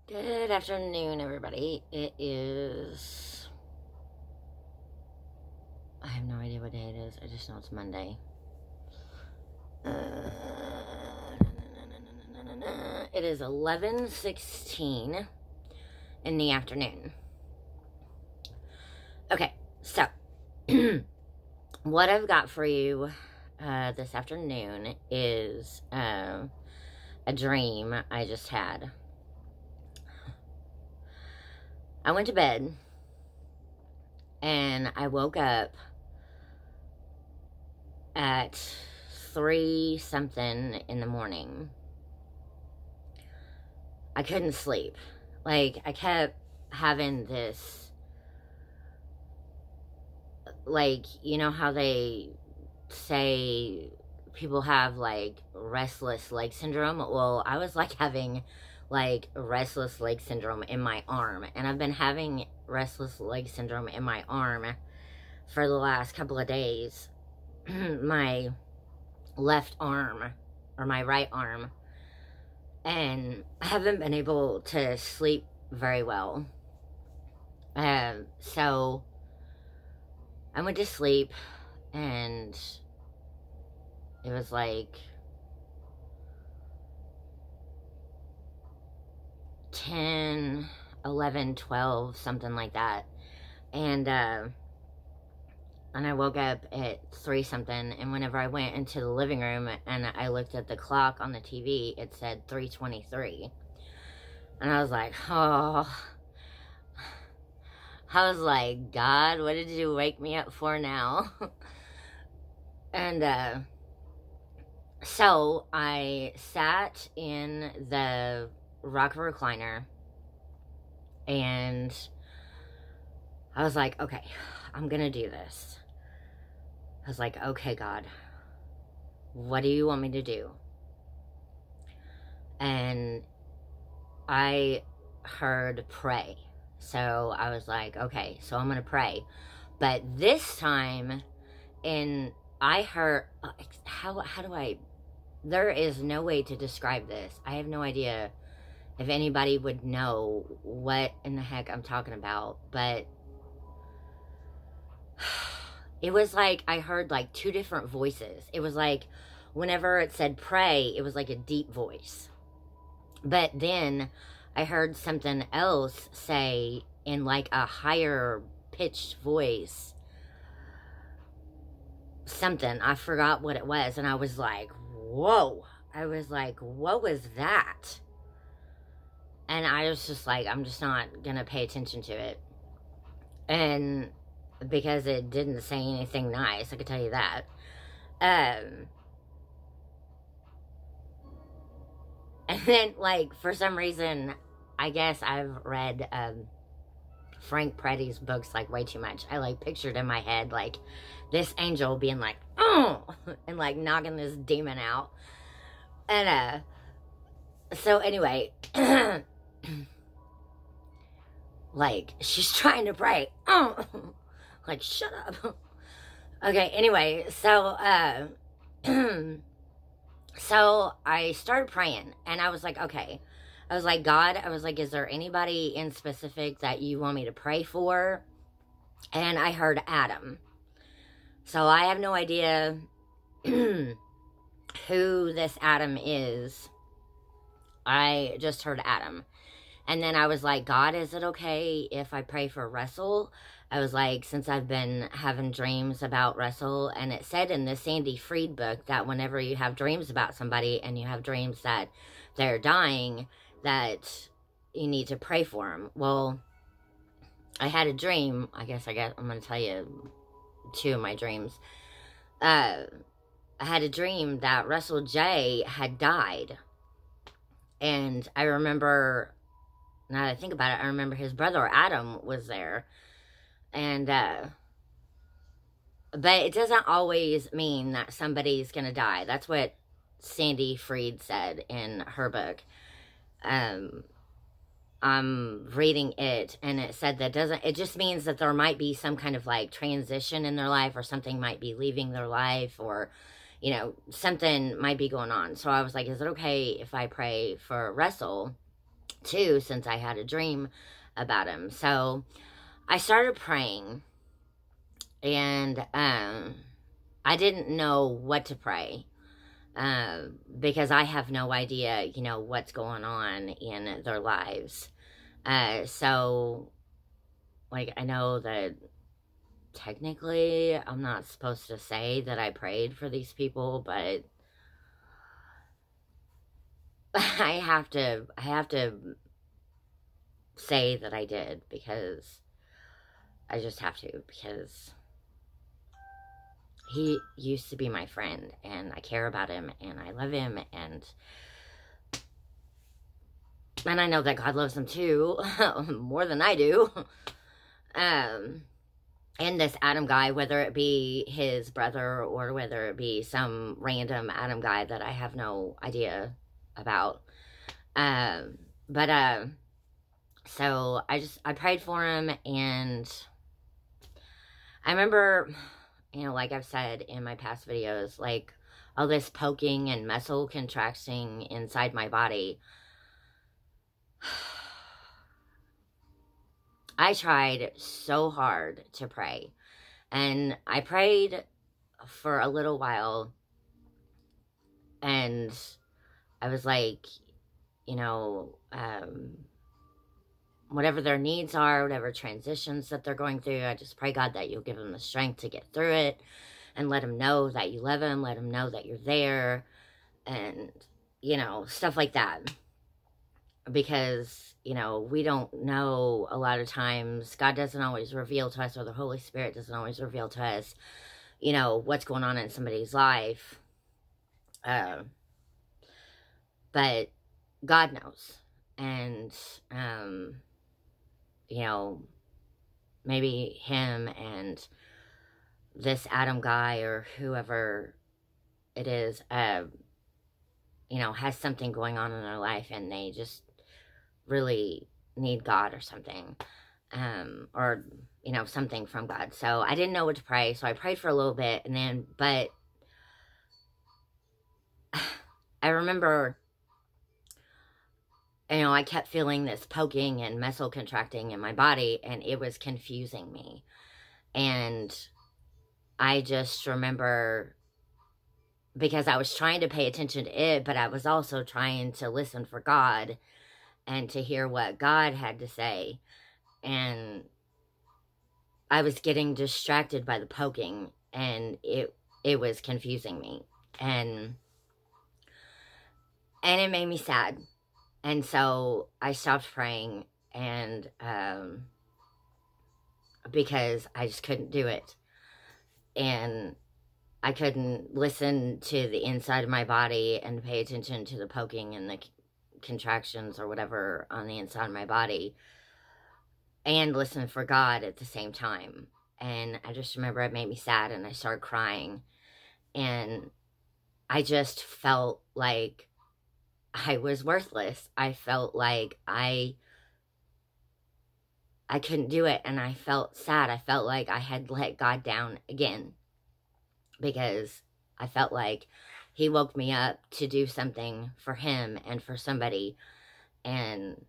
Good afternoon, everybody. It is... I have no idea what day it is. I just know it's Monday. It is 11:16 in the afternoon. Okay, so what I've got for you this afternoon is a dream I just had. I went to bed and I woke up at 3 something in the morning. I couldn't sleep. Like, I kept having this, like, you know how they say people have, like, restless leg syndrome? Well, I was, like, having, like, restless leg syndrome in my arm. And I've been having restless leg syndrome in my arm for the last couple of days. My left arm, or my right arm. And I haven't been able to sleep very well. So I went to sleep and it was like 10, 11, 12, something like that. And I woke up at 3 something, and whenever I went into the living room and I looked at the clock on the TV, it said 3:23. And I was like, oh. I was like, God, what did you wake me up for now? And so I sat in the rocker recliner and I was like, okay, I'm gonna do this. I was like, okay, God, what do you want me to do? And I heard pray. So I was like, okay, so I'm going to pray. But this time, I heard, how do I, there is no way to describe this. I have no idea if anybody would know what in the heck I'm talking about. But it was like I heard like 2 different voices. It was like whenever it said pray, it was like a deep voice. But then I heard something else say in like a higher pitched voice. Something. I forgot what it was. And I was like, whoa. I was like, what was that? And I was just like, I'm just not going to pay attention to it. And because it didn't say anything nice, I could tell you that. And then, like, for some reason, I guess I've read Frank Peretti's books, like, way too much. I, like, pictured in my head, like, this angel being like, oh, and, like, knocking this demon out. And, so anyway, like, she's trying to pray. Oh, like, shut up. Okay, anyway, so, so I started praying, and I was like, okay. I was like, God, I was like, is there anybody in specific that you want me to pray for? And I heard Adam. So I have no idea who this Adam is. I just heard Adam. And then I was like, God, is it okay if I pray for Russell? I was like, since I've been having dreams about Russell, and it said in the Sandy Fried book that whenever you have dreams about somebody and you have dreams that they're dying, that you need to pray for them. Well, I had a dream. I guess I'm going to tell you 2 of my dreams. I had a dream that Russell J had died. And I remember, now that I think about it, I remember his brother Adam was there. And, but it doesn't always mean that somebody's going to die. That's what Sandy Fried said in her book. I'm reading it, and it said that it just means that there might be some kind of like transition in their life, or something might be leaving their life, or, you know, something might be going on. So I was like, is it okay if I pray for Russell too, since I had a dream about him. So I started praying, and I didn't know what to pray, because I have no idea, you know, what's going on in their lives. So, like, I know that technically I'm not supposed to say that I prayed for these people, but I have to say that I did, because I just have to, because he used to be my friend, and I care about him, and I love him, and I know that God loves him too, more than I do. And this Adam guy, whether it be his brother or whether it be some random Adam guy that I have no idea about. So I prayed for him, and I remember, you know, like I've said in my past videos, like all this poking and muscle contracting inside my body. I tried so hard to pray, and I prayed for a little while, and I was like, you know, whatever their needs are, whatever transitions that they're going through, I just pray, God, that you'll give them the strength to get through it, and let them know that you love them, let them know that you're there, and, you know, stuff like that. Because, you know, we don't know a lot of times. God doesn't always reveal to us, or the Holy Spirit doesn't always reveal to us, you know, what's going on in somebody's life. But God knows. And, you know, maybe him and this Adam guy, or whoever it is, you know, has something going on in their life, and they just really need God or something, or, you know, something from God. So I didn't know what to pray, so I prayed for a little bit, and then, but I remember, you know, I kept feeling this poking and muscle contracting in my body, and it was confusing me. And I just remember, because I was trying to pay attention to it, but I was also trying to listen for God and to hear what God had to say. And I was getting distracted by the poking, and it was confusing me. And it made me sad. And so I stopped praying, and because I just couldn't do it. And I couldn't listen to the inside of my body and pay attention to the poking and the contractions or whatever on the inside of my body, and listen for God at the same time. And I just remember it made me sad, and I started crying, and I just felt like I was worthless. I felt like I couldn't do it, and I felt sad. I felt like I had let God down again, because I felt like he woke me up to do something for him and for somebody, and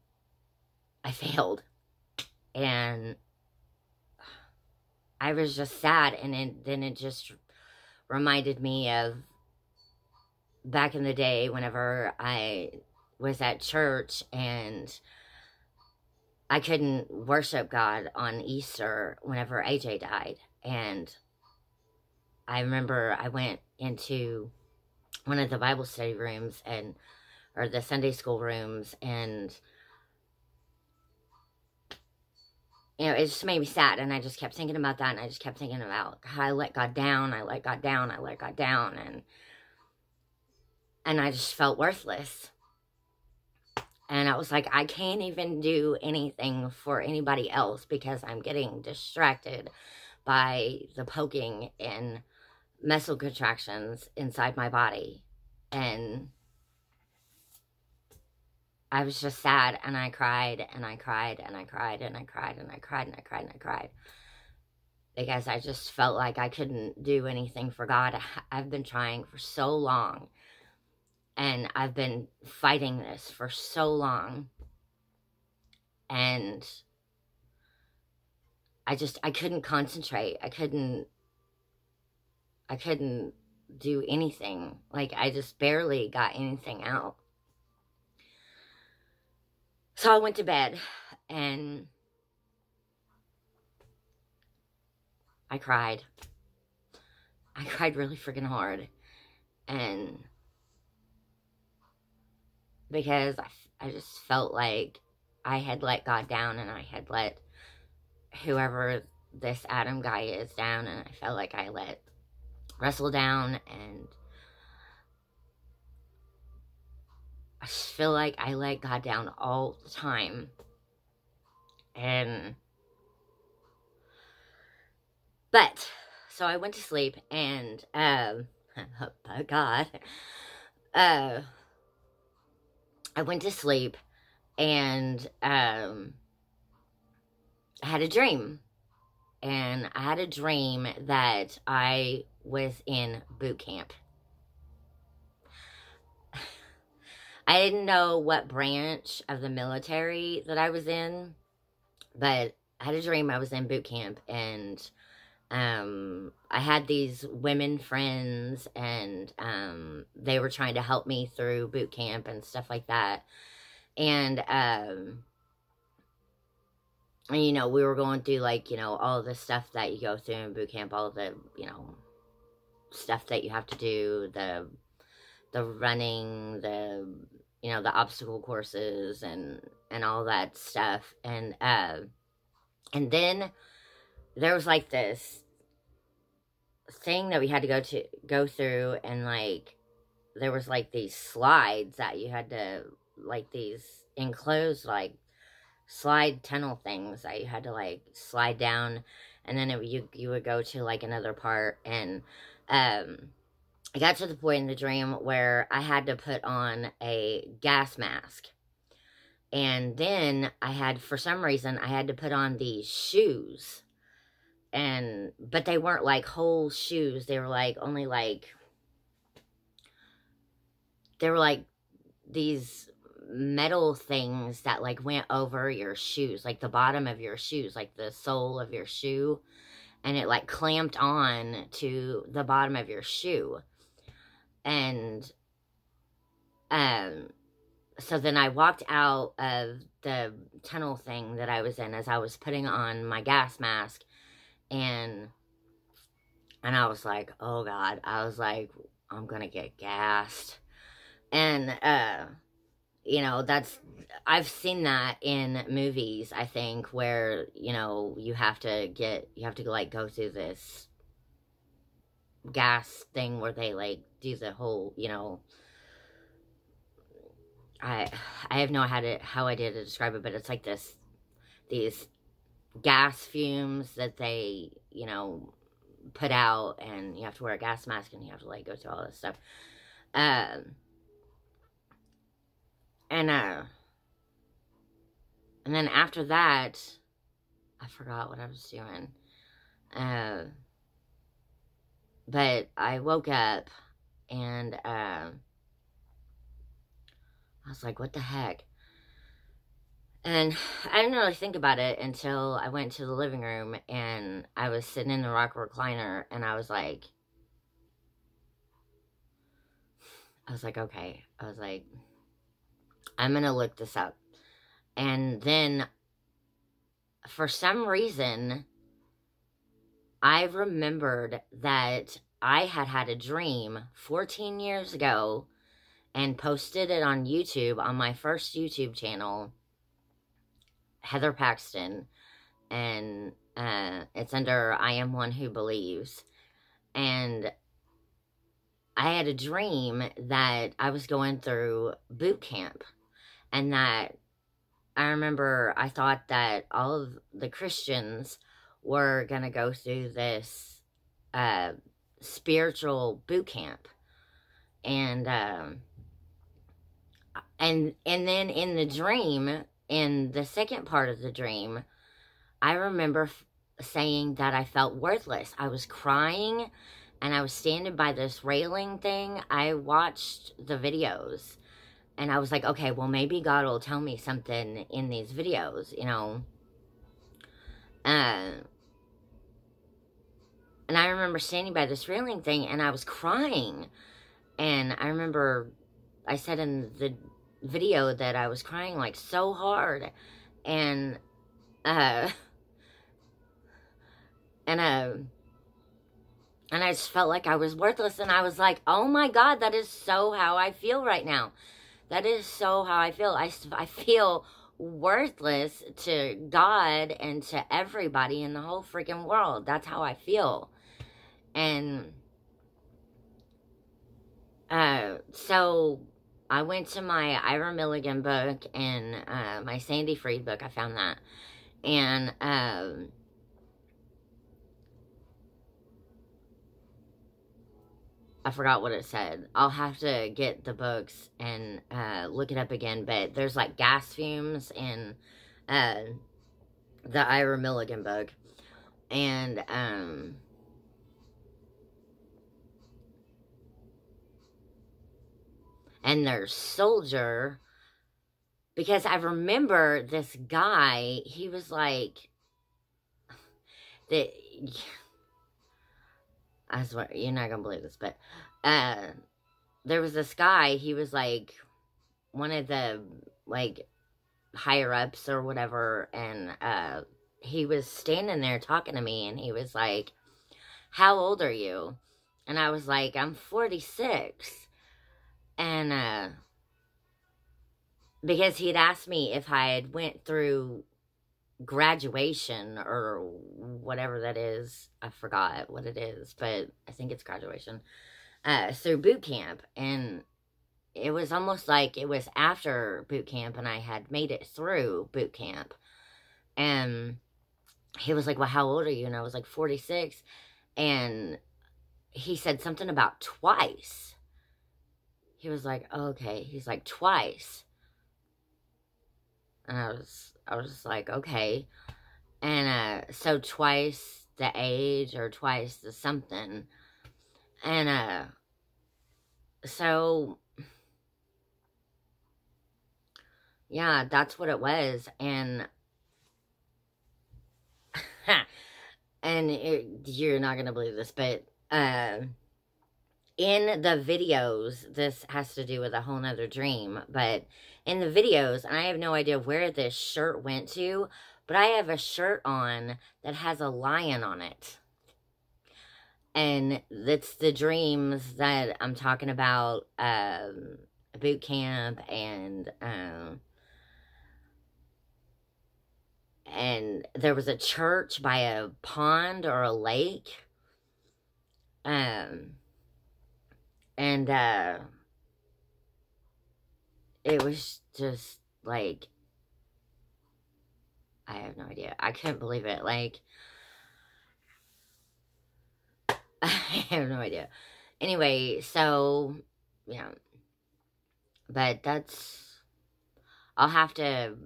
I failed. And I was just sad, and then it just reminded me of back in the day whenever I was at church, and I couldn't worship God on Easter whenever AJ died. And I remember I went into one of the Bible study rooms, or the Sunday school rooms, and, you know, it just made me sad. And I just kept thinking about that, and I just kept thinking about how I let God down, I let God down, I let God down, and I just felt worthless. And I was like, I can't even do anything for anybody else, because I'm getting distracted by the poking and muscle contractions inside my body. And I was just sad, and I cried, and I cried, and I cried, and I cried, and I cried, and I cried, and I cried, because I just felt like I couldn't do anything for God. I've been trying for so long, and I've been fighting this for so long, And I couldn't concentrate. I couldn't do anything. Like, I just barely got anything out. So I went to bed, and I cried. I cried really freaking hard. And because I just felt like I had let God down, and I had let whoever this Adam guy is down, and I felt like I let Russell down, and I just feel like I let God down all the time. But so I went to sleep, and oh God, I went to sleep, and I had a dream. And I had a dream that I was in boot camp. I didn't know what branch of the military that I was in, but I had a dream I was in boot camp, and I had these women friends, and they were trying to help me through boot camp and stuff like that. And you know, we were going through, like, you know, all the stuff that you go through in boot camp, all the, you know, stuff that you have to do, the running, you know, the obstacle courses, and all that stuff. And then there was, like, this thing that we had to go through, and, like, there was, like, these slides that you had to, like, these enclosed, like, slide tunnel things that you had to, like, slide down, and then you would go to, like, another part. And I got to the point in the dream where I had to put on a gas mask, and then for some reason I had to put on these shoes, but they weren't like whole shoes. They were like only like, they were like these metal things that, like, went over your shoes, like the bottom of your shoes, like the sole of your shoe, and it, like, clamped on to the bottom of your shoe. And so then I walked out of the tunnel thing that I was in as I was putting on my gas mask, and I was like, oh God, I was like, I'm gonna get gassed. And you know, I've seen that in movies, I think, where, you know, you have to like go through this gas thing where they, like, do the whole, you know, I have no idea to describe it, but it's like these gas fumes that they, you know, put out, and you have to wear a gas mask, and you have to, like, go through all this stuff. And then after that, I forgot what I was doing. But I woke up, and I was like, what the heck? And I didn't really think about it until I went to the living room, and I was sitting in the rock recliner, and I was like, okay. I was like, I'm gonna look this up. And then, for some reason, I remembered that I had a dream 14 years ago and posted it on YouTube, on my first YouTube channel, Heather Paxton, and it's under I Am One Who Believes. And I had a dream that I was going through boot camp, and that I remember I thought that all of the Christians were going to go through this spiritual boot camp. And then in the dream, in the second part of the dream, I remember saying that I felt worthless. I was crying, and I was standing by this railing thing. I watched the videos, And I was like, okay, well, maybe God will tell me something in these videos, you know. And I remember standing by this railing thing, and I was crying. And I remember I said in the video that I was crying, like, so hard. And, and I just felt like I was worthless. And I was like, oh my God, that is so how I feel right now. That is so how I feel. I feel worthless to God and to everybody in the whole freaking world. That's how I feel. And so I went to my Ira Milligan book and my Sandy Fried book. I found that. And I forgot what it said. I'll have to get the books and look it up again. But there's like gas fumes in the Ira Milligan book. And there's Soldier. Because I remember this guy, he was like, I swear, you're not gonna believe this, but there was this guy, he was like one of the like higher ups or whatever, and he was standing there talking to me, and he was like, how old are you? And I was like, I'm 46. And because he'd asked me if I had went through graduation or whatever that is. I forgot what it is, but I think it's graduation. Through boot camp. And it was almost like it was after boot camp and I had made it through boot camp. And he was like, well, how old are you? And I was like, 46. And he said something about twice. He was like, oh, okay. He's like, twice. And I was just like, okay. And so twice the age or twice the something. And so yeah, that's what it was. And you're not gonna believe this, but in the videos, this has to do with a whole nother dream, but in the videos, and I have no idea where this shirt went to, but I have a shirt on that has a lion on it. And that's the dreams that I'm talking about, boot camp and there was a church by a pond or a lake. It was just, like, I have no idea. I couldn't believe it. Like, I have no idea. Anyway, so, yeah. But that's, I'll have to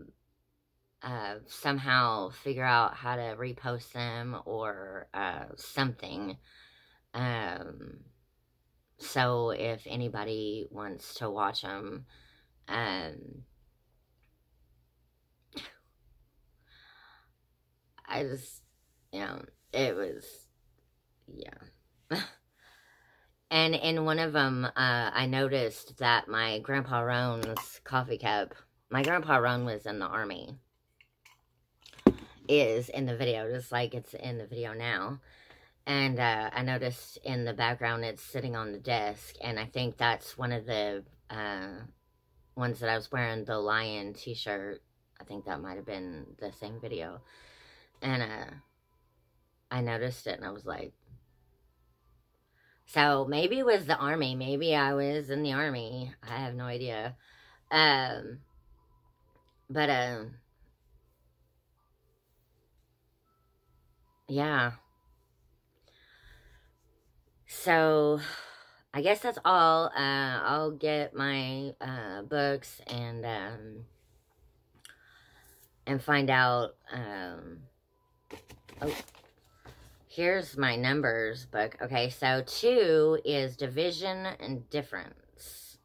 somehow figure out how to repost them or something. So if anybody wants to watch them, I just, it was, yeah. And in one of them, I noticed that my Grandpa Roan's coffee cup, my Grandpa Roan was in the Army, is in the video, just like it's in the video now. And I noticed in the background it's sitting on the desk, and I think that's one of the ones that I was wearing, the lion t-shirt. I think that might have been the same video. And I noticed it, and I was like, so maybe it was the Army. Maybe I was in the Army. I have no idea. But yeah. So I guess that's all. I'll get my books and find out. Oh, here's my numbers book. Okay, so 2 is division and difference.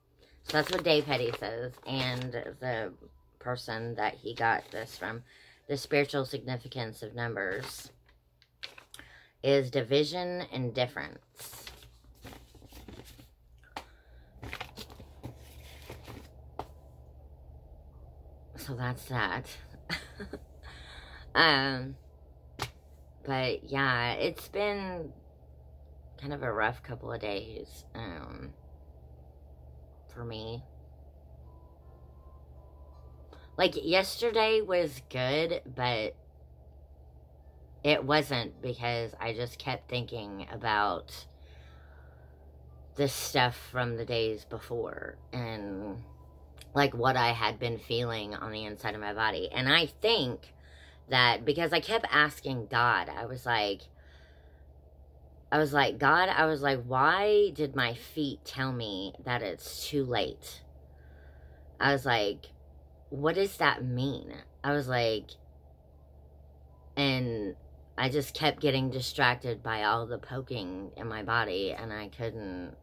So that's what Dave Petty says. And the person that he got this from, the spiritual significance of numbers, is division and difference. So that's that. But yeah, it's been kind of a rough couple of days, for me. Like, yesterday was good, but it wasn't, because I just kept thinking about this stuff from the days before, and like what I had been feeling on the inside of my body. And I think that because I kept asking God, I was like, God, I was like, why did my feet tell me that it's too late? I was like, what does that mean? I was like, and I just kept getting distracted by all the poking in my body, and I couldn't,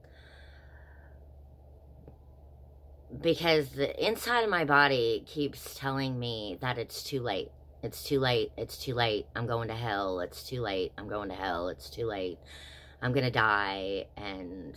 because the inside of my body keeps telling me that it's too late. It's too late. It's too late. I'm going to hell. It's too late. I'm going to hell. It's too late. I'm going to die. And